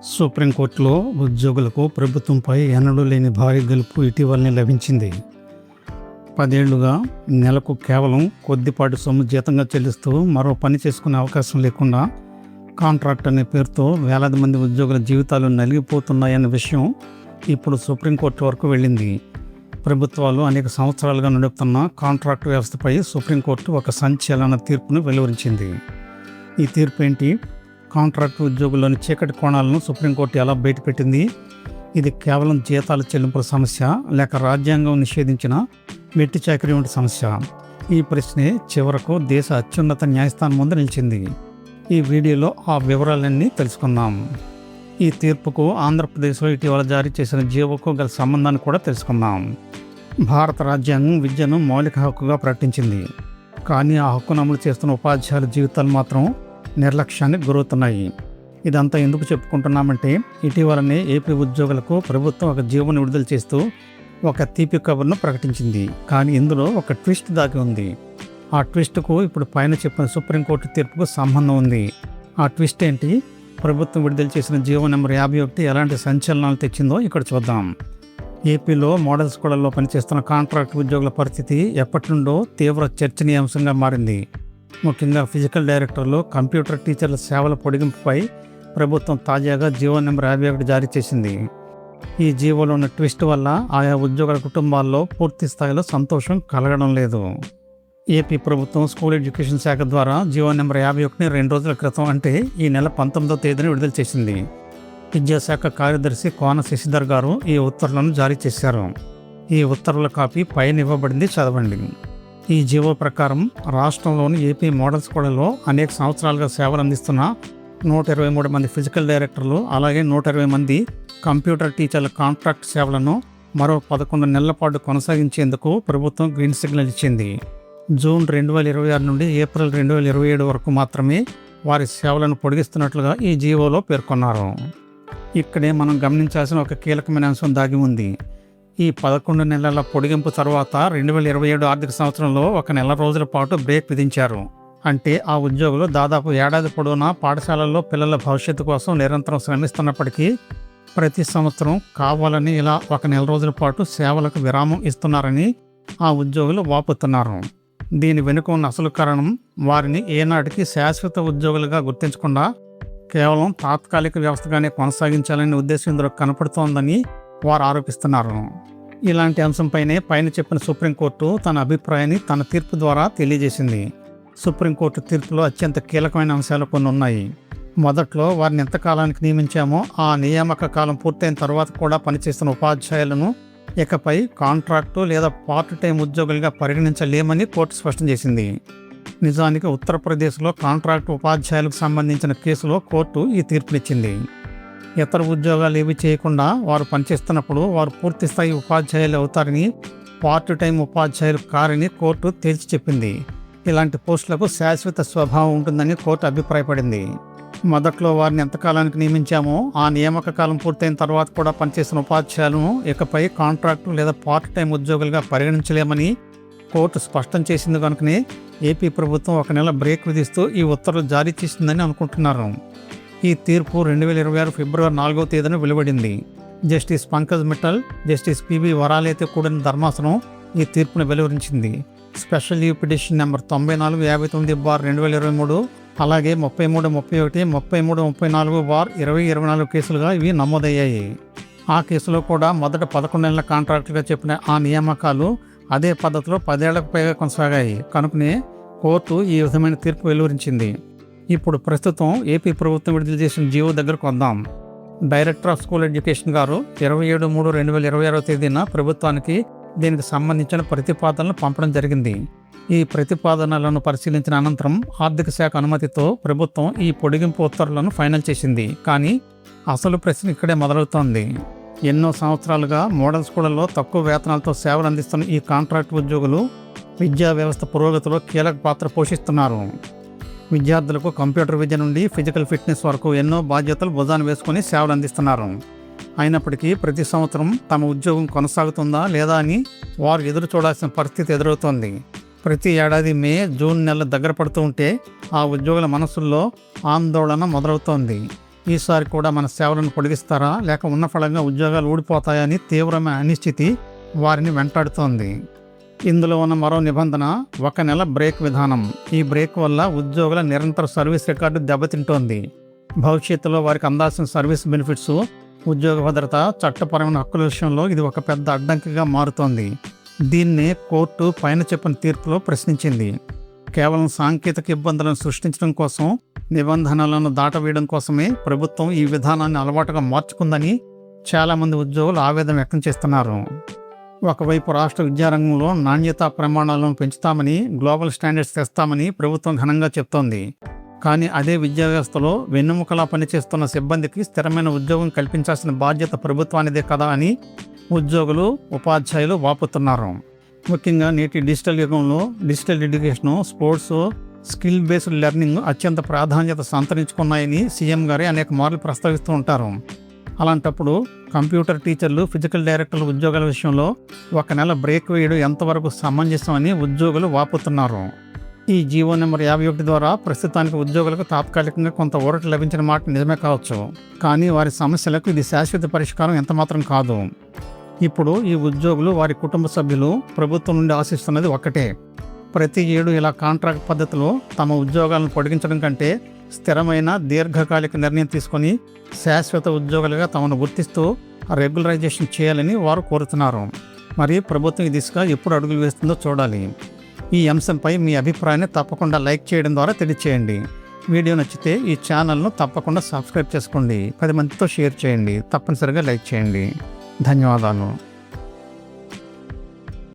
సుప్రీంకోర్టులో ఉద్యోగులకు ప్రభుత్వంపై ఎన్నడూ లేని భారీ గెలుపు ఇటీవలనే లభించింది. 10 ఏళ్లుగా నెలకు కేవలం కొద్దిపాటి సొమ్ము జీతంగా చెల్లిస్తూ మరో పని చేసుకునే అవకాశం లేకుండా కాంట్రాక్ట్ అనే పేరుతో వేలాది మంది ఉద్యోగుల జీవితాలు నలిగిపోతున్నాయన్న విషయం ఇప్పుడు సుప్రీంకోర్టు వరకు వెళ్ళింది. ప్రభుత్వాలు అనేక సంవత్సరాలుగా నడుపుతున్న కాంట్రాక్ట్ వ్యవస్థపై సుప్రీంకోర్టు ఒక సంచలన తీర్పును వెలువరించింది. ఈ తీర్పు ఏంటి? కాంట్రాక్ట్ ఉద్యోగుల్లోని చీకటి కోణాలను సుప్రీంకోర్టు ఎలా బయటపెట్టింది? ఇది కేవలం జీతాల చెల్లింపుల సమస్య లేక రాజ్యాంగం నిషేధించిన వెట్టి చాకరీ వంటి సమస్య? ఈ ప్రశ్నే చివరకు దేశ అత్యున్నత న్యాయస్థానం ముందు నిలిచింది. ఈ వీడియోలో ఆ వివరాలన్నీ తెలుసుకుందాం. ఈ తీర్పుకు ఆంధ్రప్రదేశ్లో ఇటీవల జారీ చేసిన జీవోకు గల సంబంధాన్ని కూడా తెలుసుకుందాం. భారత రాజ్యాంగం విద్యను మౌలిక హక్కుగా ప్రకటించింది. కానీ ఆ హక్కును అమలు చేస్తున్న ఉపాధ్యాయుల జీవితాలు మాత్రం నిర్లక్ష్యానికి గురవుతున్నాయి. ఇదంతా ఎందుకు చెప్పుకుంటున్నామంటే, ఇటీవలనే ఏపీ ఉద్యోగులకు ప్రభుత్వం ఒక జీవోను విడుదల చేస్తూ ఒక తీపి కబుర్ను ప్రకటించింది. కానీ ఇందులో ఒక ట్విస్ట్ దాగి ఉంది. ఆ ట్విస్ట్కు ఇప్పుడు పైన చెప్పిన సుప్రీంకోర్టు తీర్పుకు సంబంధం ఉంది. ఆ ట్విస్ట్ ఏంటి? ప్రభుత్వం విడుదల చేసిన జీవో నెంబర్ 51 ఎలాంటి సంచలనాలు తెచ్చిందో ఇక్కడ చూద్దాం. ఏపీలో మోడల్ స్కూళ్లలో పనిచేస్తున్న కాంట్రాక్ట్ ఉద్యోగుల పరిస్థితి ఎప్పటి నుండో తీవ్ర చర్చనీయాంశంగా మారింది. ముఖ్యంగా ఫిజికల్ డైరెక్టర్లు, కంప్యూటర్ టీచర్ల సేవల పొడిగింపుపై ప్రభుత్వం తాజాగా జీవో నెంబర్ 51 జారీ చేసింది. ఈ జీవోలో ఉన్న ట్విస్ట్ వల్ల ఆయా ఉద్యోగుల కుటుంబాల్లో పూర్తి స్థాయిలో సంతోషం కలగడం లేదు. ఏపీ ప్రభుత్వం స్కూల్ ఎడ్యుకేషన్ శాఖ ద్వారా జీవో నెంబర్ 51ని 2 రోజుల క్రితం, అంటే ఈ నెల 19వ తేదీన విడుదల చేసింది. విద్యాశాఖ కార్యదర్శి కోన శశిధర్ గారు ఈ ఉత్తర్వులను జారీ చేశారు. ఈ ఉత్తర్వుల కాపీ పైన ఇవ్వబడింది, చదవండి. ఈ జీవో ప్రకారం రాష్ట్రంలోని ఏపీ మోడల్ స్కూళ్లలో అనేక సంవత్సరాలుగా సేవలు అందిస్తున్న 123 మంది ఫిజికల్ డైరెక్టర్లు, అలాగే 120 మంది కంప్యూటర్ టీచర్ల కాంట్రాక్ట్ సేవలను మరో 11 నెలల పాటు కొనసాగించేందుకు ప్రభుత్వం గ్రీన్ సిగ్నల్ ఇచ్చింది. జూన్ 2026 నుండి ఏప్రిల్ 2027 వరకు మాత్రమే వారి సేవలను పొడిగిస్తున్నట్లుగా ఈ జీవోలో పేర్కొన్నారు. ఇక్కడే మనం గమనించాల్సిన ఒక కీలకమైన అంశం దాగి ఉంది. ఈ 11 నెలల పొడిగింపు తర్వాత 2027 ఆర్థిక సంవత్సరంలో 1 నెల రోజుల పాటు బ్రేక్ విధించారు. అంటే ఆ ఉద్యోగులు దాదాపు ఏడాది పొడవునా పాఠశాలల్లో పిల్లల భవిష్యత్తు కోసం నిరంతరం శ్రమిస్తున్నప్పటికీ ప్రతి సంవత్సరం కావాలని ఇలా 1 నెల రోజుల పాటు సేవలకు విరామం ఇస్తున్నారని ఆ ఉద్యోగులు వాపోతున్నారు. దీని వెనుక ఉన్న అసలు కారణం వారిని ఏనాటికి శాశ్వత ఉద్యోగులుగా గుర్తించకుండా కేవలం తాత్కాలిక వ్యవస్థగానే కొనసాగించాలనే ఉద్దేశం ఇందులో కనపడుతోందని వారు ఆరోపిస్తున్నారు. ఇలాంటి అంశంపైనే పైన చెప్పిన సుప్రీంకోర్టు తన అభిప్రాయాన్ని తన తీర్పు ద్వారా తెలియజేసింది. సుప్రీంకోర్టు తీర్పులో అత్యంత కీలకమైన అంశాలు కొన్ని ఉన్నాయి. మొదట్లో వారిని ఎంతకాలానికి నియమించామో ఆ నియామక కాలం పూర్తయిన తర్వాత కూడా పనిచేస్తున్న ఉపాధ్యాయులను ఇకపై కాంట్రాక్టు లేదా పార్ట్ టైం ఉద్యోగులుగా పరిగణించలేమని కోర్టు స్పష్టం చేసింది. నిజానికి ఉత్తరప్రదేశ్లో కాంట్రాక్ట్ ఉపాధ్యాయులకు సంబంధించిన కేసులో కోర్టు ఈ తీర్పునిచ్చింది. ఇతర ఉద్యోగాలు ఏవి చేయకుండా వారు పనిచేస్తున్నప్పుడు వారు పూర్తి స్థాయి ఉపాధ్యాయులు అవుతారని, పార్ట్ టైం ఉపాధ్యాయులు కారని కోర్టు తేల్చి చెప్పింది. ఇలాంటి పోస్టులకు శాశ్వత స్వభావం ఉంటుందని కోర్టు అభిప్రాయపడింది. మొదట్లో వారిని ఎంతకాలానికి నియమించామో ఆ నియామక కాలం పూర్తయిన తర్వాత కూడా పనిచేస్తున్న ఉపాధ్యాయులను ఇకపై కాంట్రాక్టు లేదా పార్ట్ టైం ఉద్యోగులుగా పరిగణించలేమని కోర్టు స్పష్టం చేసింది. కనుకనే ఏపీ ప్రభుత్వం 1 నెల బ్రేక్ విధిస్తూ ఈ ఉత్తర్వులు జారీ చేసిందని అనుకుంటున్నారు. ఈ తీర్పు 2026 ఫిబ్రవరి 4వ తేదీన వెలువడింది. Justice Pankaj Mittal, Justice P B వరాలేతో కూడిన ధర్మాసనం ఈ తీర్పును వెలువరించింది. స్పెషల్ లీవ్ పిటిషన్ నెంబర్ 9459/2023, అలాగే 33, 31, 33, 34/2024 కేసులుగా ఇవి నమోదయ్యాయి. ఆ కేసులో కూడా మొదట 11 నెలల కాంట్రాక్టుగా చెప్పిన ఆ నియామకాలు అదే పద్ధతిలో 10 ఏళ్లకు పైగా కొనసాగాయి. కనుకనే కోర్టు ఈ విధమైన తీర్పు వెలువరించింది. ఇప్పుడు ప్రస్తుతం ఏపీ ప్రభుత్వం విడుదల చేసిన జీవో దగ్గరకు వద్దాం. డైరెక్టర్ ఆఫ్ స్కూల్ ఎడ్యుకేషన్ గారు 27/3/2026 తేదీన ప్రభుత్వానికి దీనికి సంబంధించిన ప్రతిపాదనలు పంపడం జరిగింది. ఈ ప్రతిపాదనలను పరిశీలించిన అనంతరం ఆర్థిక శాఖ అనుమతితో ప్రభుత్వం ఈ పొడిగింపు ఉత్తర్వులను ఫైనల్ చేసింది. కానీ అసలు ప్రశ్న ఇక్కడే మొదలవుతోంది. ఎన్నో సంవత్సరాలుగా మోడల్ స్కూళ్లలో తక్కువ వేతనాలతో సేవలు అందిస్తున్న ఈ కాంట్రాక్ట్ ఉద్యోగులు విద్యా వ్యవస్థ పురోగతిలో కీలక పాత్ర పోషిస్తున్నారు. విద్యార్థులకు కంప్యూటర్ విద్య నుండి ఫిజికల్ ఫిట్నెస్ వరకు ఎన్నో బాధ్యతలు భుజాన వేసుకుని సేవలు అందిస్తున్నారు. అయినప్పటికీ ప్రతి సంవత్సరం తమ ఉద్యోగం కొనసాగుతుందా లేదా అని వారు ఎదురు చూడాల్సిన పరిస్థితి ఎదురవుతోంది. ప్రతి ఏడాది మే, జూన్ నెలలు దగ్గర పడుతూ ఉంటే ఆ ఉద్యోగుల మనసుల్లో ఆందోళన మొదలవుతోంది. ఈసారి కూడా మన సేవలను పొడిగిస్తారా లేక ఉన్న ఫలంగా ఉద్యోగాలు ఊడిపోతాయని తీవ్రమైన అనిశ్చితి వారిని వెంటాడుతోంది. ఇందులో ఉన్న మరో నిబంధన 1 నెల బ్రేక్ విధానం. ఈ బ్రేక్ వల్ల ఉద్యోగుల నిరంతర సర్వీస్ రికార్డు దెబ్బతింటోంది. భవిష్యత్తులో వారికి అందాల్సిన సర్వీస్ బెనిఫిట్స్, ఉద్యోగ భద్రత, చట్టపరమైన హక్కుల విషయంలో ఇది ఒక పెద్ద అడ్డంకిగా మారుతోంది. దీన్నే కోర్టు పైన చెప్పిన తీర్పులో ప్రశ్నించింది. కేవలం సాంకేతిక ఇబ్బందులను సృష్టించడం కోసం, నిబంధనలను దాటవేయడం కోసమే ప్రభుత్వం ఈ విధానాన్ని అలవాటుగా మార్చుకుందని చాలామంది ఉద్యోగులు ఆవేదన వ్యక్తం చేస్తున్నారు. ఒకవైపు రాష్ట్ర విద్యారంగంలో నాణ్యతా ప్రమాణాలను పెంచుతామని, గ్లోబల్ స్టాండర్డ్స్ తెస్తామని ప్రభుత్వం ఘనంగా చెప్తోంది. కానీ అదే విద్యా వ్యవస్థలో వెన్నెముకలా పనిచేస్తున్న సిబ్బందికి స్థిరమైన ఉద్యోగం కల్పించాల్సిన బాధ్యత ప్రభుత్వానిదే కదా అని ఉద్యోగులు, ఉపాధ్యాయులు వాపోతున్నారు. ముఖ్యంగా నేటి డిజిటల్ యుగంలో digital education, sports, skill based learning అత్యంత ప్రాధాన్యత సంతరించుకున్నాయని సీఎం గారే అనేక మార్లు ప్రస్తావిస్తూ ఉంటారు. అలాంటప్పుడు కంప్యూటర్ టీచర్లు, ఫిజికల్ డైరెక్టర్ల ఉద్యోగాల విషయంలో 1 నెల బ్రేక్ వేయడం ఎంతవరకు సమంజసం అని ఉద్యోగులు వాపోతున్నారు. ఈ జీవో నెంబర్ 51 ద్వారా ప్రస్తుతానికి ఉద్యోగులకు తాత్కాలికంగా కొంత ఊరట లభించిన మాట నిజమే కావచ్చు. కానీ వారి సమస్యలకు ఇది శాశ్వత పరిష్కారం ఎంతమాత్రం కాదు. ఇప్పుడు ఈ ఉద్యోగులు, వారి కుటుంబ సభ్యులు ప్రభుత్వం నుండి ఆశిస్తున్నది ఒక్కటే. ప్రతి ఏడు ఇలా కాంట్రాక్ట్ పద్ధతిలో తమ ఉద్యోగాలను పొడిగించడం కంటే స్థిరమైన దీర్ఘకాలిక నిర్ణయం తీసుకొని శాశ్వత ఉద్యోగులుగా తమను గుర్తిస్తూ రెగ్యులరైజేషన్ చేయాలని వారు కోరుతున్నారు. మరి ప్రభుత్వం ఈ దిశగా ఎప్పుడు అడుగులు వేస్తుందో చూడాలి. ఈ అంశంపై మీ అభిప్రాయాన్ని తప్పకుండా లైక్ చేయడం ద్వారా తెలియచేయండి. వీడియో నచ్చితే ఈ ఛానల్ను తప్పకుండా సబ్స్క్రైబ్ చేసుకోండి. 10 మందితో షేర్ చేయండి. తప్పనిసరిగా లైక్ చేయండి. ధన్యవాదాలు.